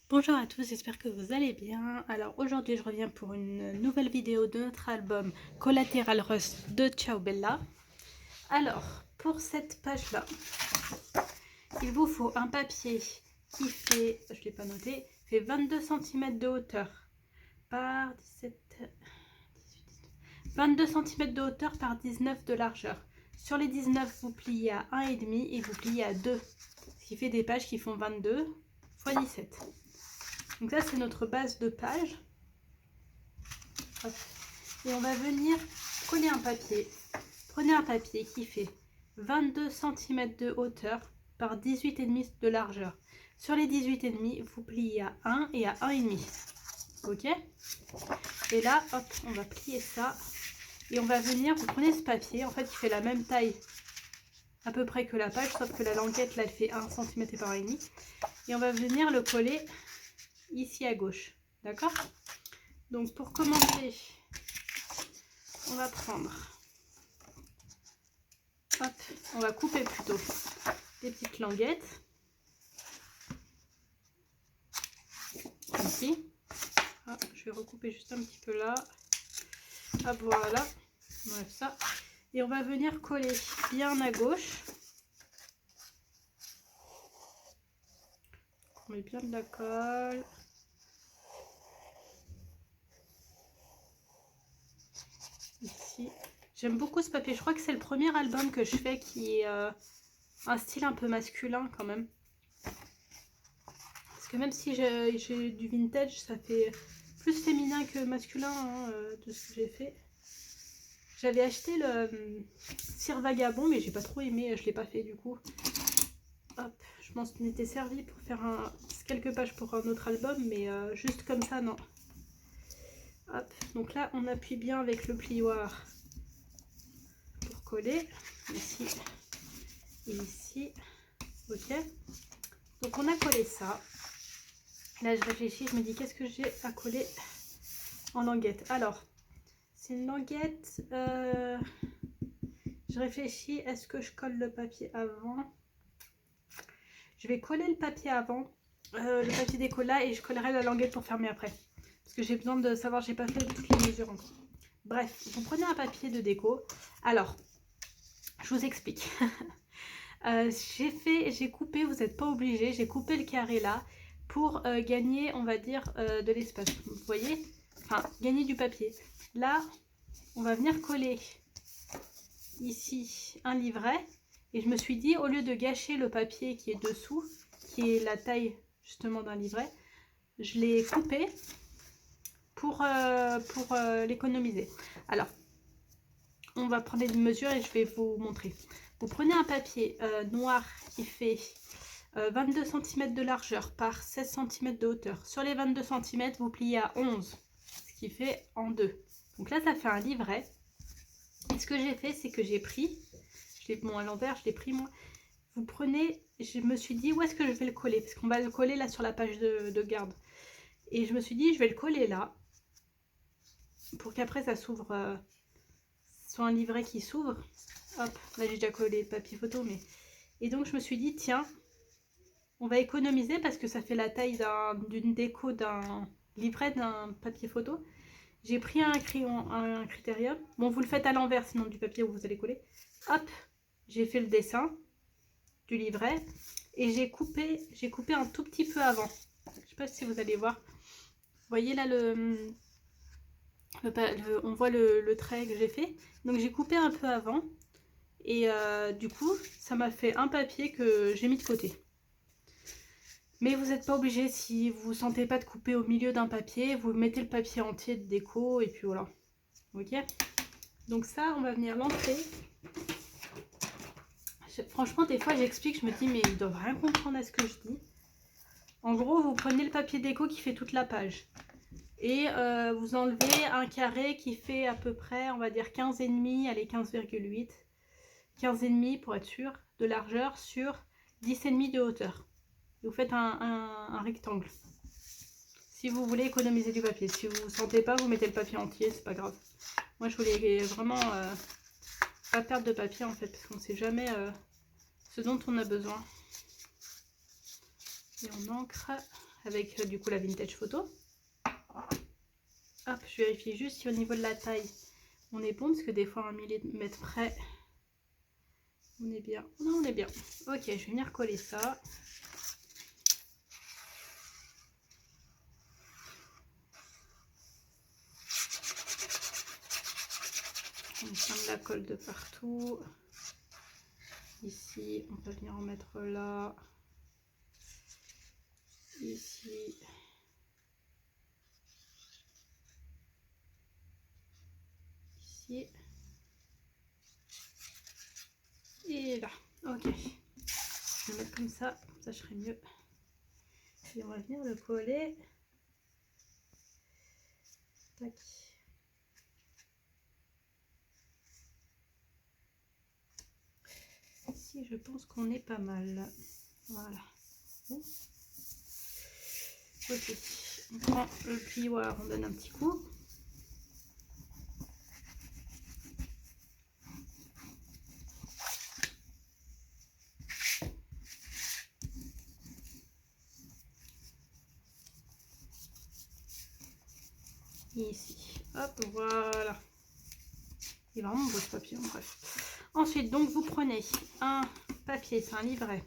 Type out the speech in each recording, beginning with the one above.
Bonjour à tous, j'espère que vous allez bien. Alors aujourd'hui je reviens pour une nouvelle vidéo de notre album Collateral Rust de Ciao Bella. Alors pour cette page là, il vous faut un papier qui fait, je ne l'ai pas noté, fait 22 cm de hauteur par 22 cm de hauteur par 19 de largeur. Sur les 19 vous pliez à 1,5 et vous pliez à 2, ce qui fait des pages qui font 22 x 17. Donc ça c'est notre base de page. Hop. Et on va venir coller un papier. Prenez un papier qui fait 22 cm de hauteur par 18,5 de largeur. Sur les 18,5 vous pliez à 1 et à 1,5. Ok. Et là hop, on va plier ça. Et on va venir, vous prenez ce papier en fait qui fait la même taille à peu près que la page, sauf que la languette là elle fait 1 cm et par 1,5. Et on va venir le coller ici à gauche, d'accord? Donc pour commencer, on va prendre, hop, on va couper plutôt des petites languettes, ici. Ah, je vais recouper juste un petit peu là, ah voilà, bref ça. Et on va venir coller bien à gauche. On met bien de la colle. Ici. J'aime beaucoup ce papier. Je crois que c'est le premier album que je fais qui est un style un peu masculin quand même. Parce que même si j'ai du vintage, ça fait plus féminin que masculin hein, de ce que j'ai fait. J'avais acheté le Cire Vagabond, mais j'ai pas trop aimé, je l'ai pas fait du coup. Hop, je m'en étais servi pour faire quelques pages pour un autre album, mais juste comme ça, non. Hop, donc là on appuie bien avec le plioir pour coller, ici et ici, ok. Donc on a collé ça. Là je réfléchis, je me dis qu'est-ce que j'ai à coller en languette. Alors, c'est une languette, je réfléchis, est-ce que je colle le papier avant? Je vais coller le papier avant, le papier déco là, et je collerai la languette pour fermer après. Parce que j'ai besoin de savoir, j'ai pas fait toutes les mesures encore. Bref, vous prenez un papier de déco. Alors, je vous explique. J'ai coupé, vous n'êtes pas obligé, j'ai coupé le carré là pour gagner, on va dire, de l'espace. Vous voyez? Enfin, gagner du papier. Là, on va venir coller ici un livret. Et je me suis dit, au lieu de gâcher le papier qui est dessous, qui est la taille justement d'un livret, je l'ai coupé pour l'économiser. Alors, on va prendre les mesures et je vais vous montrer. Vous prenez un papier noir qui fait 22 cm de largeur par 16 cm de hauteur. Sur les 22 cm, vous pliez à 11, ce qui fait en 2. Donc là, ça fait un livret. Et ce que j'ai fait, c'est que j'ai pris, bon à l'envers, je l'ai pris moi. Vous prenez, je me suis dit où est-ce que je vais le coller, parce qu'on va le coller là sur la page de garde. Et je me suis dit, je vais le coller là, pour qu'après ça s'ouvre, soit un livret qui s'ouvre. Hop, là j'ai déjà collé le papier photo, mais... Et donc je me suis dit, tiens, on va économiser parce que ça fait la taille d'une déco d'un livret d'un papier photo. J'ai pris un crayon, un critérium. Bon, vous le faites à l'envers, sinon du papier où vous allez coller. Hop, j'ai fait le dessin du livret et j'ai coupé un tout petit peu avant. Je sais pas si vous allez voir. Vous voyez là on voit le trait que j'ai fait. Donc j'ai coupé un peu avant et du coup ça m'a fait un papier que j'ai mis de côté. Mais vous n'êtes pas obligé, si vous ne sentez pas de couper au milieu d'un papier, vous mettez le papier entier de déco et puis voilà. Ok. Donc ça, on va venir l'entrer. Franchement, des fois j'explique, je me dis mais ils doivent rien comprendre à ce que je dis. En gros, vous prenez le papier déco qui fait toute la page. Et vous enlevez un carré qui fait à peu près, on va dire 15,5, allez 15,8. 15,5 pour être sûr, de largeur sur 10,5 de hauteur. Vous faites un rectangle. Si vous voulez économiser du papier. Si vous ne sentez pas, vous mettez le papier entier, c'est pas grave. Moi, je voulais vraiment pas perdre de papier en fait, parce qu'on ne sait jamais ce dont on a besoin. Et on ancre. avec du coup la vintage photo. Hop, je vérifie juste si au niveau de la taille on est bon, parce que des fois à 1 millimètre près on est bien. Non, on est bien. Ok, je vais venir coller ça. On prend de la colle de partout. Ici, on peut venir en mettre là. Ici. Ici. Et là. Ok. Je vais le mettre comme ça je serai mieux. Et on va venir le coller. Tac. Ici, je pense qu'on est pas mal. Voilà. Ok. On prend le plioir, on donne un petit coup. Ici, hop, voilà. Il est vraiment beau ce papier, bref. Ensuite, donc vous prenez un papier, c'est un livret.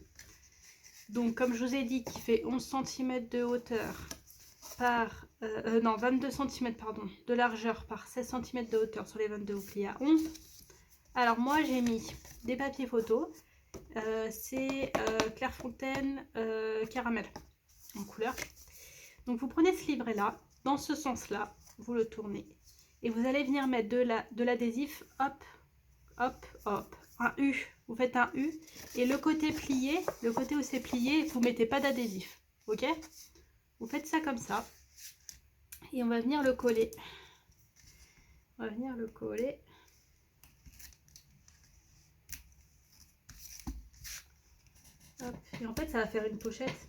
Donc comme je vous ai dit, qui fait 11 cm de hauteur par... non, 22 cm pardon, de largeur par 16 cm de hauteur sur les 22, vous pliez à 11. Alors moi j'ai mis des papiers photos. C'est Clairefontaine caramel en couleur. Donc vous prenez ce livret là, dans ce sens là, vous le tournez et vous allez venir mettre de l'adhésif, hop, hop, hop, un U, vous faites un U et le côté plié, le côté où c'est plié, vous mettez pas d'adhésif, ok? Vous faites ça comme ça et on va venir le coller. On va venir le coller. Hop. Et en fait ça va faire une pochette,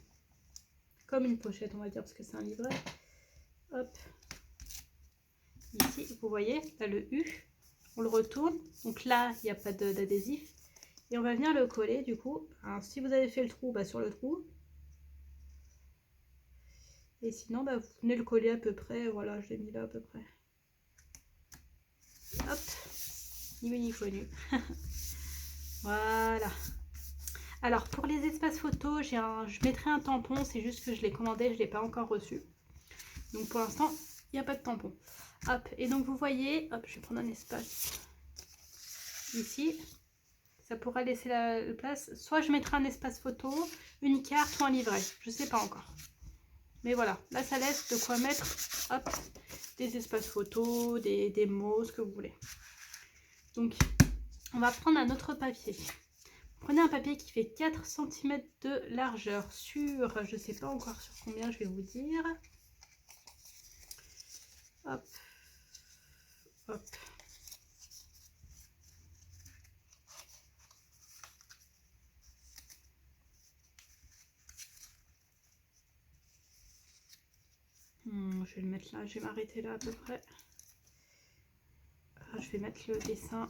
comme une pochette on va dire parce que c'est un livret. Hop. Ici, vous voyez, là le U, on le retourne. Donc là, il n'y a pas d'adhésif. Et on va venir le coller du coup. Alors, si vous avez fait le trou, bah, sur le trou. Et sinon, bah, vous venez le coller à peu près. Voilà, je l'ai mis là à peu près. Hop, ni vu ni connu. Voilà. Alors, pour les espaces photos, je mettrai un tampon. C'est juste que je l'ai commandé, je ne l'ai pas encore reçu. Donc pour l'instant, il n'y a pas de tampon. Hop, et donc vous voyez, hop, je vais prendre un espace ici. Ça pourra laisser la place. Soit je mettrai un espace photo, une carte ou un livret. Je sais pas encore. Mais voilà, là ça laisse de quoi mettre, hop, des espaces photos, des mots, ce que vous voulez. Donc, on va prendre un autre papier. Prenez un papier qui fait 4 cm de largeur sur, je sais pas encore sur combien, je vais vous dire. Hop, hop. Je vais le mettre là, je vais m'arrêter là à peu près. Je vais mettre le dessin.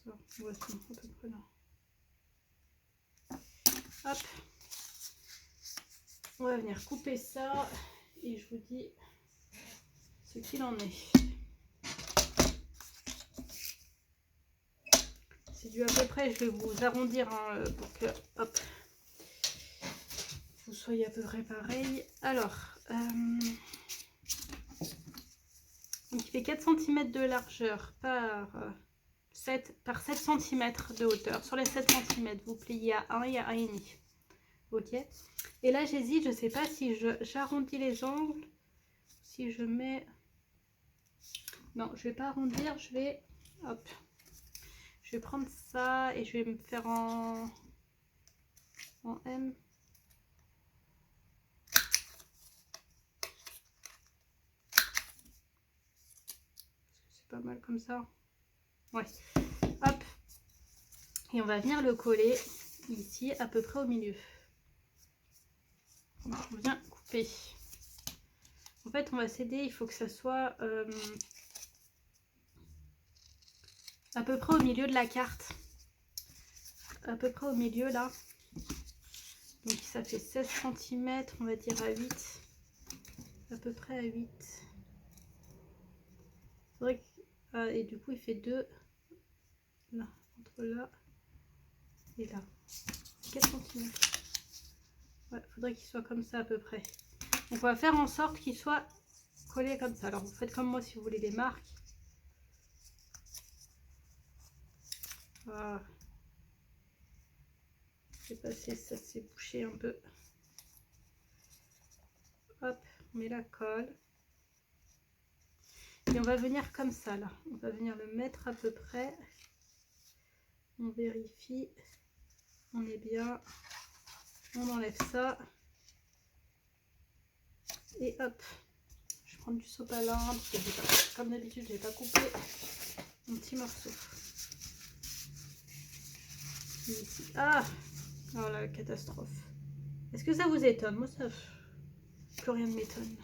On va se mettre à peu près là. Hop. On va venir couper ça et je vous dis ce qu'il en est. C'est dû à peu près, je vais vous arrondir hein, pour que hop, vous soyez à peu près pareil. Alors, donc il fait 4 cm de largeur par 7 cm de hauteur. Sur les 7 cm, vous pliez à 1 et à 1,5. Ok. Et là, j'hésite, je ne sais pas si j'arrondis les angles, si je mets... Non, je ne vais pas arrondir, je vais... Hop. Je vais prendre ça et je vais me faire en M. C'est pas mal comme ça. Ouais. Hop. Et on va venir le coller ici, à peu près au milieu. Donc, on vient couper. En fait, on va s'aider, il faut que ça soit à peu près au milieu de la carte. À peu près au milieu, là. Donc ça fait 16 cm, on va dire à 8. À peu près à 8. Faudrait que... Ah, et du coup il fait 2 là, entre là et là. 4 cm. Ouais, faudrait qu'il soit comme ça à peu près. Donc on va faire en sorte qu'il soit collé comme ça. Alors vous faites comme moi si vous voulez les marques. Voilà. C'est passé, ça s'est bouché un peu. Hop, on met la colle. Et on va venir comme ça là. On va venir le mettre à peu près. On vérifie. On est bien. On enlève ça. Et hop. Je vais prendre du sopalin. Parce que comme d'habitude, je n'ai pas coupé un petit morceau. Ici. Ah! Oh la catastrophe. Est-ce que ça vous étonne? Moi, ça... Plus rien ne m'étonne.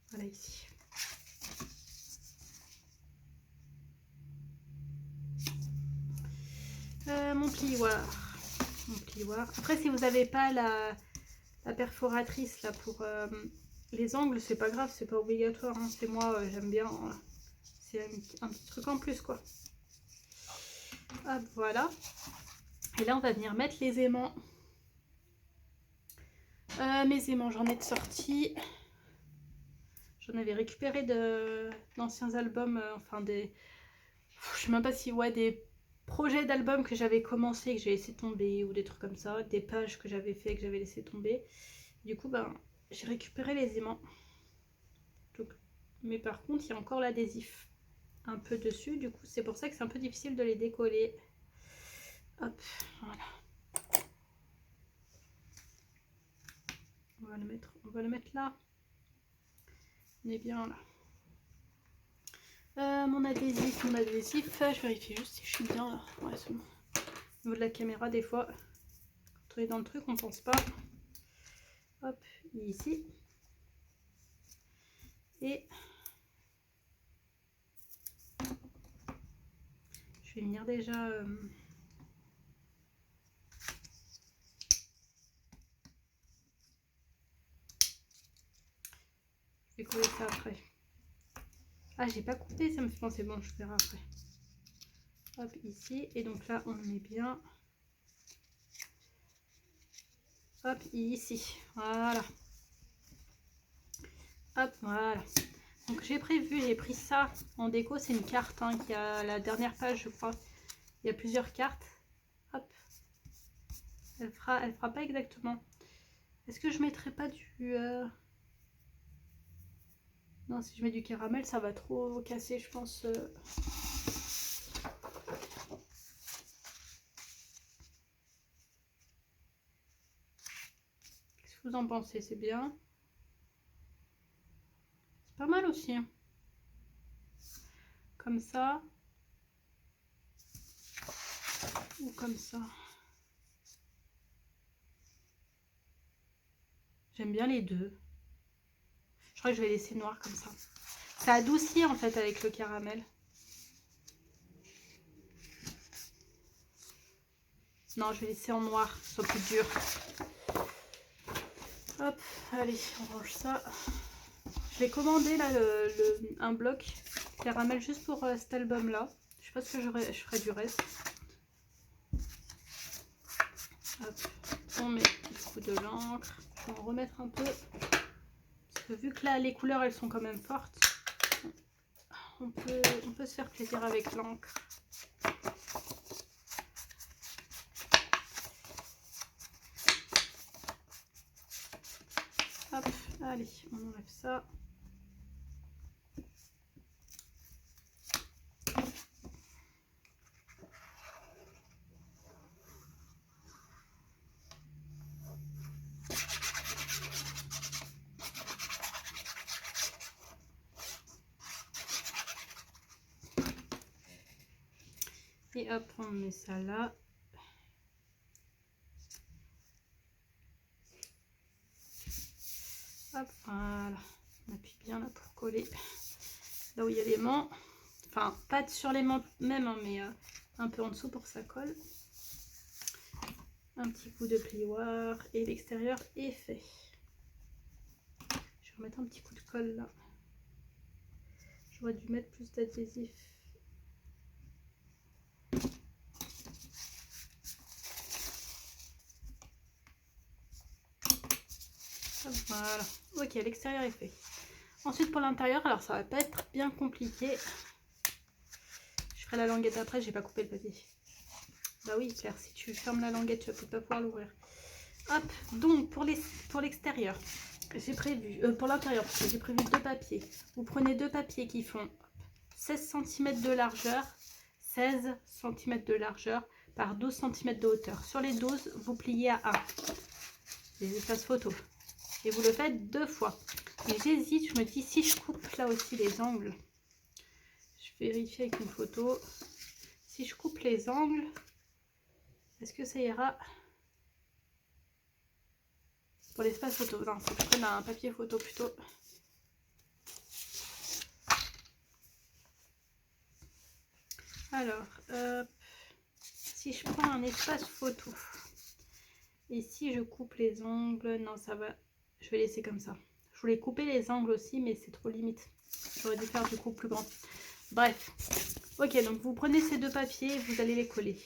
Voilà ici. Mon plioir. Mon plioir. Après, si vous n'avez pas la perforatrice là pour les angles, c'est pas grave, c'est pas obligatoire. Hein. C'est moi, j'aime bien. C'est un petit truc en plus quoi. Hop, voilà. Et là, on va venir mettre les aimants. Mes aimants, j'en ai de sortie. J'en avais récupéré d'anciens albums, enfin des... Je sais même pas si, ouais, des projets d'albums que j'avais commencé, que j'ai laissé tomber, ou des trucs comme ça, des pages que j'avais fait, que j'avais laissé tomber. Du coup, ben, j'ai récupéré les aimants. Donc, mais par contre, il y a encore l'adhésif un peu dessus, du coup, c'est pour ça que c'est un peu difficile de les décoller. Hop, voilà. On va le mettre là. On est bien là. Mon adhésif, je vérifie juste si je suis bien là. Ouais, c'est bon. Au niveau de la caméra, des fois, quand on est dans le truc, on pense pas. Hop, ici. Et je vais venir déjà... Je vais coller ça après. Ah, j'ai pas coupé, ça me fait penser. Bon, je verrai après. Hop, ici. Et donc là, on le met bien. Hop, ici. Voilà. Hop, voilà. Donc j'ai pris ça en déco. C'est une carte hein, qui a la dernière page, je crois. Il y a plusieurs cartes. Hop. Elle fera pas exactement. Est-ce que je mettrai pas du... Non, si je mets du caramel, ça va trop casser, je pense. Qu'est-ce que vous en pensez? C'est bien. C'est pas mal aussi. Hein. Comme ça. Ou comme ça. J'aime bien les deux. Je crois que je vais laisser noir comme ça. Ça adoucit en fait avec le caramel. Non, je vais laisser en noir, ce soit plus dur. Hop, allez, on range ça. Je vais commander là un bloc caramel juste pour cet album là. Je sais pas ce que je ferai du reste. Hop, on met du coup de l'encre. Je vais en remettre un peu. Parce que vu que là les couleurs elles sont quand même fortes, on peut se faire plaisir avec l'encre. Hop, allez, on enlève ça. Et hop, on met ça là. Hop, voilà. On appuie bien là pour coller là où il y a l'aimant. Enfin, pas sur l'aimant même, hein, mais un peu en dessous pour que ça colle. Un petit coup de plioir et l'extérieur est fait. Je vais remettre un petit coup de colle là. J'aurais dû mettre plus d'adhésif. Voilà, ok, l'extérieur est fait. Ensuite pour l'intérieur, alors ça va pas être bien compliqué. Je ferai la languette après, j'ai pas coupé le papier. Bah oui Claire, si tu fermes la languette, tu vas peut-être pas pouvoir l'ouvrir. Hop, donc pour l'extérieur, j'ai prévu, pour l'intérieur, j'ai prévu 2 papiers. Vous prenez 2 papiers qui font 16 cm de largeur, 16 cm de largeur par 12 cm de hauteur. Sur les 12, vous pliez à 1, les espaces photos. Et vous le faites 2 fois. Et j'hésite, je me dis si je coupe là aussi les angles. Je vérifie avec une photo. Si je coupe les angles, est-ce que ça ira pour l'espace photo? Non, il faut que je prenne un papier photo plutôt. Alors, si je prends un espace photo et si je coupe les angles, non ça va, je vais laisser comme ça. Je voulais couper les angles aussi, mais c'est trop limite. J'aurais dû faire du coup plus grand. Bref, ok, donc vous prenez ces 2 papiers, vous allez les coller.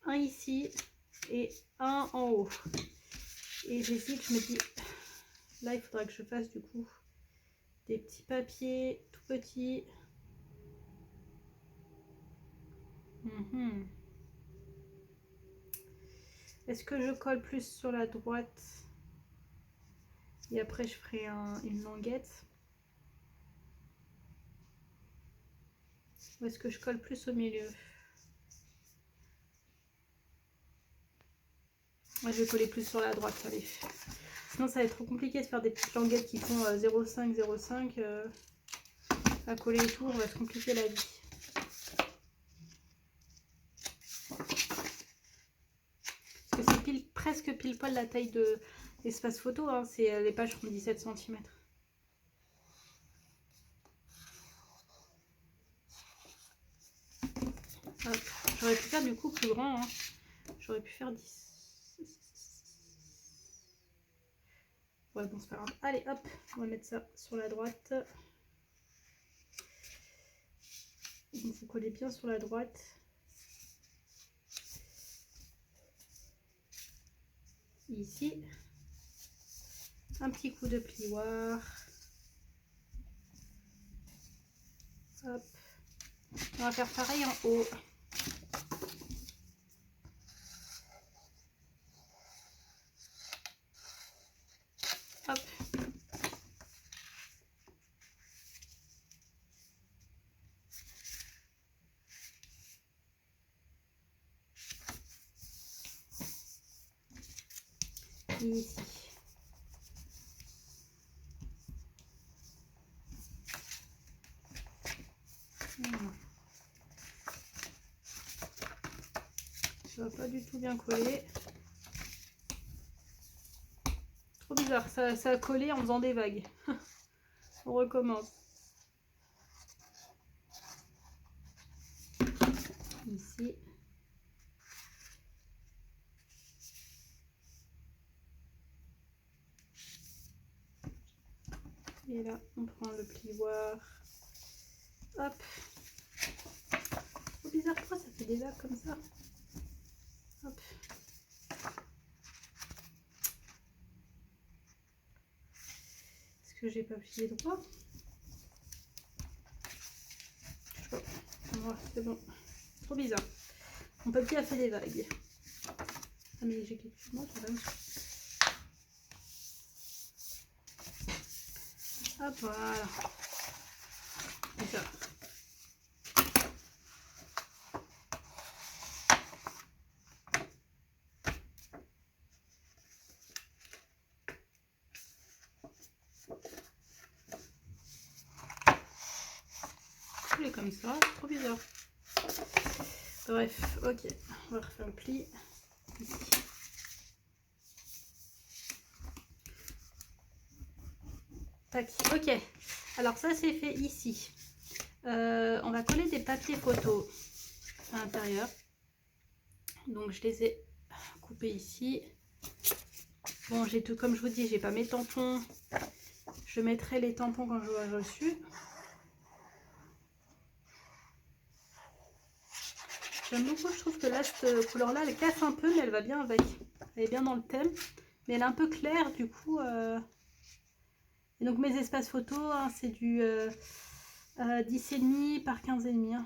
Un ici et un en haut. Et j'hésite, je me dis, là il faudra que je fasse du coup des petits papiers tout petits. Est-ce que je colle plus sur la droite et après je ferai une languette? Ou est-ce que je colle plus au milieu? Moi je vais coller plus sur la droite, allez. Sinon ça va être trop compliqué de faire des petites languettes qui font 0,5, 0,5 à coller et tout, on va se compliquer la vie. Parce que c'est presque pile poil la taille de l'espace photo, hein. Les pages font 17 cm. J'aurais pu faire du coup plus grand, hein. J'aurais pu faire 10. Ouais bon c'est pas grave. Allez hop, on va mettre ça sur la droite. Il faut coller bien sur la droite. Ici, un petit coup de plioir. Hop. On va faire pareil en haut. Hop. Ici. Ça va pas du tout bien coller. Trop bizarre, ça a collé en faisant des vagues. On recommence. Ici. Et là, on prend le plioir. Hop. Trop bizarre, pourquoi ça fait des vagues comme ça? Hop. Est-ce que j'ai pas plié droit? Je sais pas. Voilà, c'est bon. Trop bizarre. Mon papier a fait des vagues. Ah mais j'ai quelque chose. Moi, j'ai rien. Hop, voilà. C'est ça. Il est comme ça, c'est trop bizarre. Bref, ok. On va refaire le pli. Ici. Tac, ok. Alors ça c'est fait ici. On va coller des papiers photos à l'intérieur. Donc je les ai coupés ici. Bon, j'ai tout, comme je vous dis, j'ai pas mes tampons. Je mettrai les tampons quand j'aurai reçu. J'aime beaucoup, je trouve que là, cette couleur-là, elle casse un peu, mais elle va bien avec. Elle est bien dans le thème, mais elle est un peu claire, du coup. Et donc mes espaces photos, hein, c'est du 10,5 par 15,5. Hein.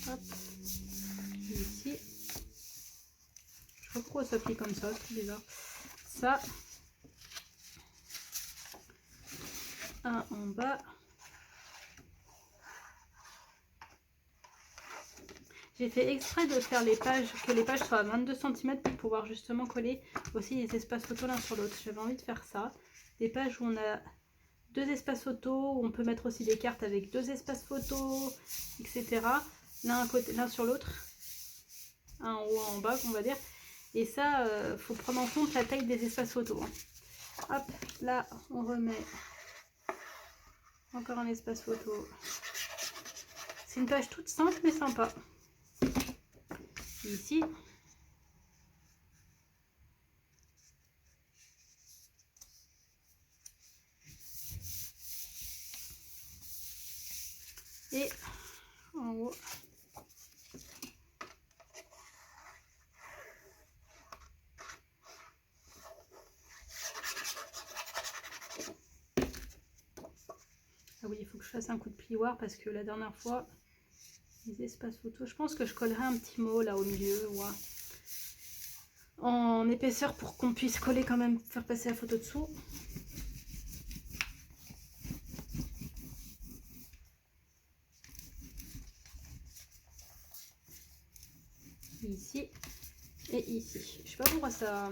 Hop. Ici. Je sais pas pourquoi ça plie comme ça, c'est bizarre. Ça. Un en bas. J'ai fait exprès de faire les pages, que les pages soient à 22 cm pour pouvoir justement coller aussi les espaces photos l'un sur l'autre. J'avais envie de faire ça. Des pages où on a 2 espaces photos, où on peut mettre aussi des cartes avec 2 espaces photos, etc. L'un sur l'autre. Un en haut, un en bas, on va dire. Et ça, faut prendre en compte la taille des espaces photos. Hein. Hop, là, on remet encore un espace photo. C'est une page toute simple mais sympa. Ici. Et en haut. Ah oui, il faut que je fasse un coup de plioir parce que la dernière fois, les espaces photos, je pense que je collerai un petit mot là au milieu, ouais, en épaisseur pour qu'on puisse coller quand même, faire passer la photo dessous. Ici et ici. Je sais pas pourquoi ça...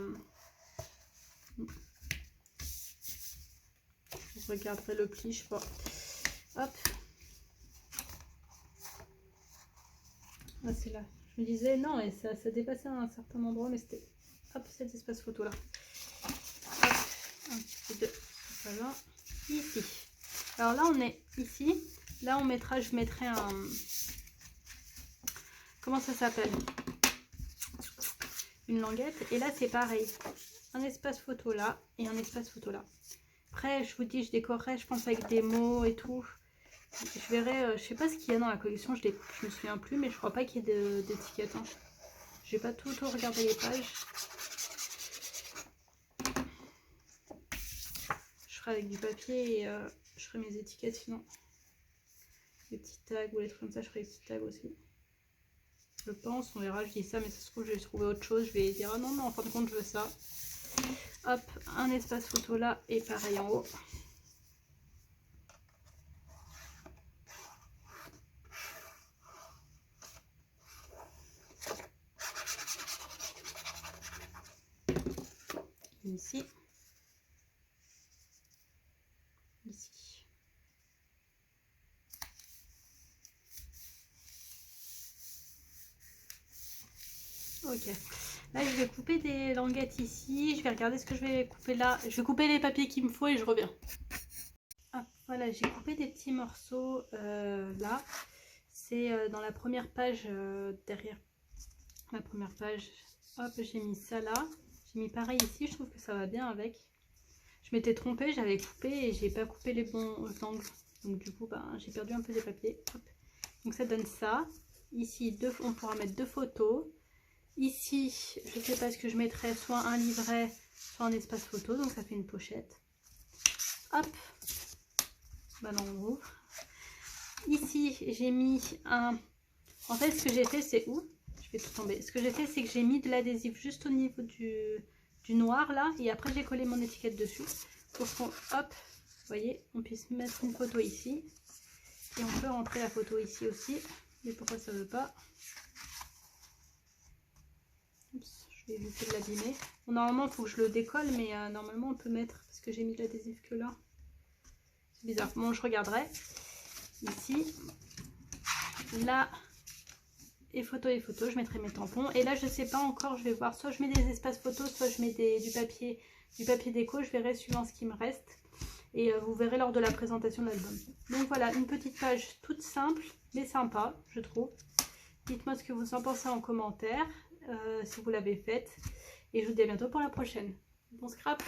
Je regarderai le pli, je sais pas. Hop. Ah, c'est là. Je me disais non, et ça dépassait à un certain endroit, mais c'était... Hop, cet espace photo là. Hop, un petit peu de... Voilà. Ici. Alors là, on est ici. Là, on mettra, je mettrai un... Comment ça s'appelle? Une languette. Et là, c'est pareil. Un espace photo là et un espace photo là. Après, je vous dis, je décorerai, je pense, avec des mots et tout. Je verrai, je sais pas ce qu'il y a dans la collection, je me souviens plus, mais je crois pas qu'il y ait d'étiquettes. Hein. J'ai pas tout regardé les pages. Je ferai avec du papier et je ferai mes étiquettes sinon. Des petits tags ou des trucs comme ça, je ferai des petits tags aussi. Je pense, on verra, je dis ça, mais ça se trouve, je vais trouver autre chose. Je vais dire, ah non, en fin de compte, je veux ça. Hop, un espace photo là et pareil en haut. Ici. Ici. Ok. Là, je vais couper des languettes ici. Je vais regarder ce que je vais couper là. Je vais couper les papiers qu'il me faut et je reviens. Ah, voilà, j'ai coupé des petits morceaux là. C'est dans la première page derrière. La première page. Hop, j'ai mis ça là. J'ai mis pareil ici. Je trouve que ça va bien avec. Je m'étais trompée, j'avais coupé et j'ai pas coupé les bons angles. Donc du coup, ben, j'ai perdu un peu des papiers. Hop. Donc ça donne ça. Ici, on pourra mettre 2 photos. Ici, je sais pas ce que je mettrai, soit un livret, soit un espace photo. Donc ça fait une pochette. Hop. Maintenant on ouvre. Ici, j'ai mis un... En fait, ce que j'ai fait, c'est où? Je vais tout tomber. Ce que j'ai fait, c'est que j'ai mis de l'adhésif juste au niveau du noir là. Et après, j'ai collé mon étiquette dessus. Pour qu'on, hop, vous voyez, on puisse mettre une photo ici. Et on peut rentrer la photo ici aussi. Mais pourquoi ça ne veut pas? Oups, je vais éviter de l'abîmer. Bon, normalement, il faut que je le décolle, mais normalement, on peut mettre, parce que j'ai mis de l'adhésif que là. C'est bizarre. Bon, je regarderai. Ici. Là. Et photo, je mettrai mes tampons. Et là, je sais pas encore, je vais voir. Soit je mets des espaces photos, soit je mets du papier déco. Je verrai suivant ce qui me reste. Et vous verrez lors de la présentation de l'album. Donc voilà, une petite page toute simple, mais sympa, je trouve. Dites-moi ce que vous en pensez en commentaire, si vous l'avez faite. Et je vous dis à bientôt pour la prochaine. Bon scrap!